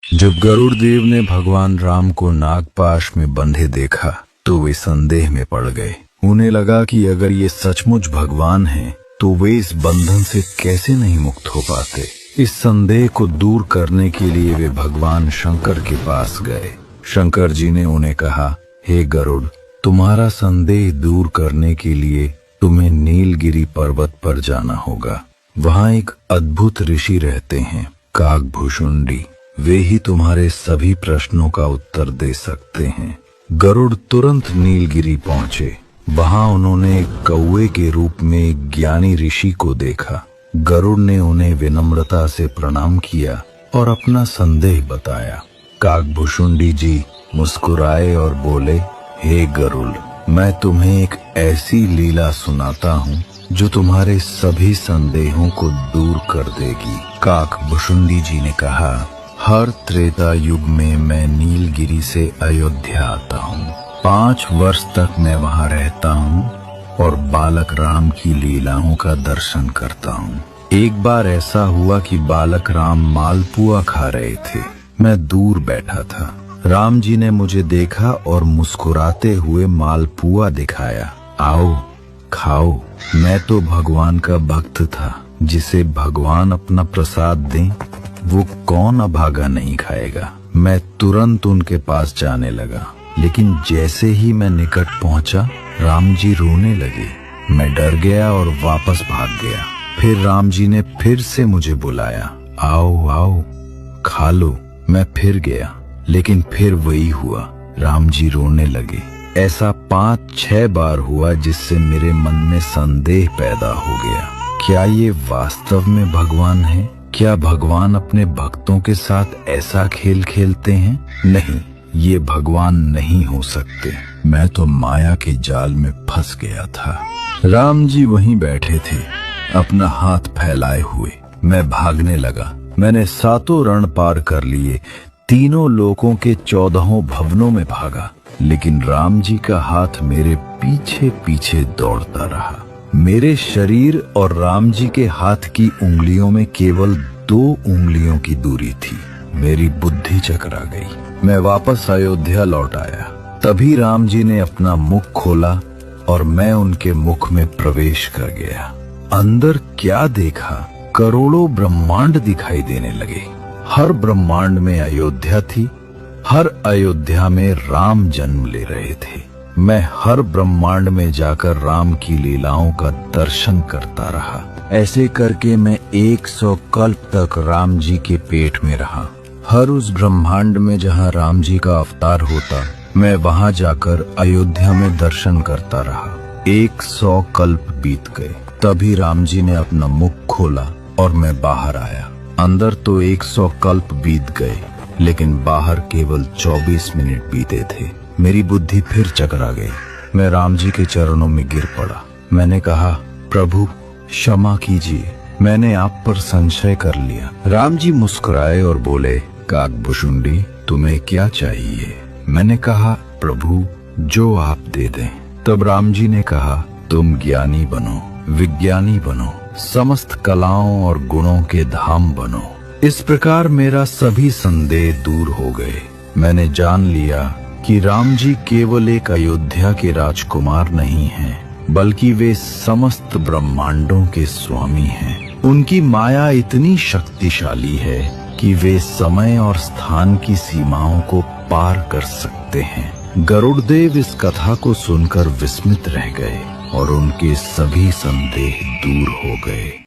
जब गरुड़ देव ने भगवान राम को नागपाश में बंधे देखा तो वे संदेह में पड़ गए। उन्हें लगा कि अगर ये सचमुच भगवान हैं, तो वे इस बंधन से कैसे नहीं मुक्त हो पाते। इस संदेह को दूर करने के लिए वे भगवान शंकर के पास गए। शंकर जी ने उन्हें कहा, हे गरुड़, तुम्हारा संदेह दूर करने के लिए तुम्हें नीलगिरी पर्वत पर जाना होगा। वहाँ एक अद्भुत ऋषि रहते हैं, काकभुशुंडी। वे ही तुम्हारे सभी प्रश्नों का उत्तर दे सकते हैं। गरुड़ तुरंत नीलगिरी पहुँचे। वहाँ उन्होंने एक कौवे के रूप में एक ज्ञानी ऋषि को देखा। गरुड़ ने उन्हें विनम्रता से प्रणाम किया और अपना संदेह बताया। काकभुशुंडी जी मुस्कुराए और बोले, हे गरुड़, मैं तुम्हें एक ऐसी लीला सुनाता हूँ जो तुम्हारे सभी संदेहों को दूर कर देगी। काकभुशुंडी जी ने कहा, हर त्रेता युग में मैं नीलगिरी से अयोध्या आता हूँ। 5 वर्ष तक मैं वहाँ रहता हूँ और बालक राम की लीलाओं का दर्शन करता हूँ। एक बार ऐसा हुआ कि बालक राम मालपुआ खा रहे थे। मैं दूर बैठा था। राम जी ने मुझे देखा और मुस्कुराते हुए मालपुआ दिखाया। आओ खाओ। मैं तो भगवान का भक्त था। जिसे भगवान अपना प्रसाद दें, वो कौन अभागा नहीं खाएगा। मैं तुरंत उनके पास जाने लगा, लेकिन जैसे ही मैं निकट पहुंचा, राम जी रोने लगे। मैं डर गया और वापस भाग गया। फिर राम जी ने फिर से मुझे बुलाया, आओ आओ खा लो। मैं फिर गया, लेकिन फिर वही हुआ, राम जी रोने लगे। ऐसा 5-6 बार हुआ, जिससे मेरे मन में संदेह पैदा हो गया। क्या ये वास्तव में भगवान है? क्या भगवान अपने भक्तों के साथ ऐसा खेल खेलते हैं? नहीं, ये भगवान नहीं हो सकते। मैं तो माया के जाल में फंस गया था। राम जी वहीं बैठे थे, अपना हाथ फैलाए हुए। मैं भागने लगा। मैंने 7 रण पार कर लिए, 3 लोकों के 14 भवनों में भागा, लेकिन राम जी का हाथ मेरे पीछे पीछे दौड़ता रहा। मेरे शरीर और राम जी के हाथ की उंगलियों में केवल 2 उंगलियों की दूरी थी। मेरी बुद्धि चकरा गई। मैं वापस अयोध्या लौट आया। तभी राम जी ने अपना मुख खोला और मैं उनके मुख में प्रवेश कर गया। अंदर क्या देखा? करोड़ों ब्रह्मांड दिखाई देने लगे। हर ब्रह्मांड में अयोध्या थी। हर अयोध्या में राम जन्म ले रहे थे। मैं हर ब्रह्मांड में जाकर राम की लीलाओं का दर्शन करता रहा। ऐसे करके मैं 100 कल्प तक राम जी के पेट में रहा। हर उस ब्रह्मांड में जहाँ राम जी का अवतार होता, मैं वहाँ जाकर अयोध्या में दर्शन करता रहा। 100 कल्प बीत गए। तभी राम जी ने अपना मुख खोला और मैं बाहर आया। अंदर तो 100 कल्प बीत गए, लेकिन बाहर केवल 24 मिनट बीते थे। मेरी बुद्धि फिर चकरा गई। मैं राम जी के चरणों में गिर पड़ा। मैंने कहा, प्रभु क्षमा कीजिए, मैंने आप पर संशय कर लिया। राम जी मुस्कुराए और बोले, काकभुशुंडी, तुम्हें क्या चाहिए? मैंने कहा, प्रभु जो आप दे दें। तब राम जी ने कहा, तुम ज्ञानी बनो, विज्ञानी बनो, समस्त कलाओं और गुणों के धाम बनो। इस प्रकार मेरा सभी संदेह दूर हो गए। मैंने जान लिया कि राम जी केवल एक अयोध्या के राजकुमार नहीं हैं, बल्कि वे समस्त ब्रह्मांडों के स्वामी हैं। उनकी माया इतनी शक्तिशाली है कि वे समय और स्थान की सीमाओं को पार कर सकते हैं। गरुड़ देव इस कथा को सुनकर विस्मित रह गए और उनके सभी संदेह दूर हो गए।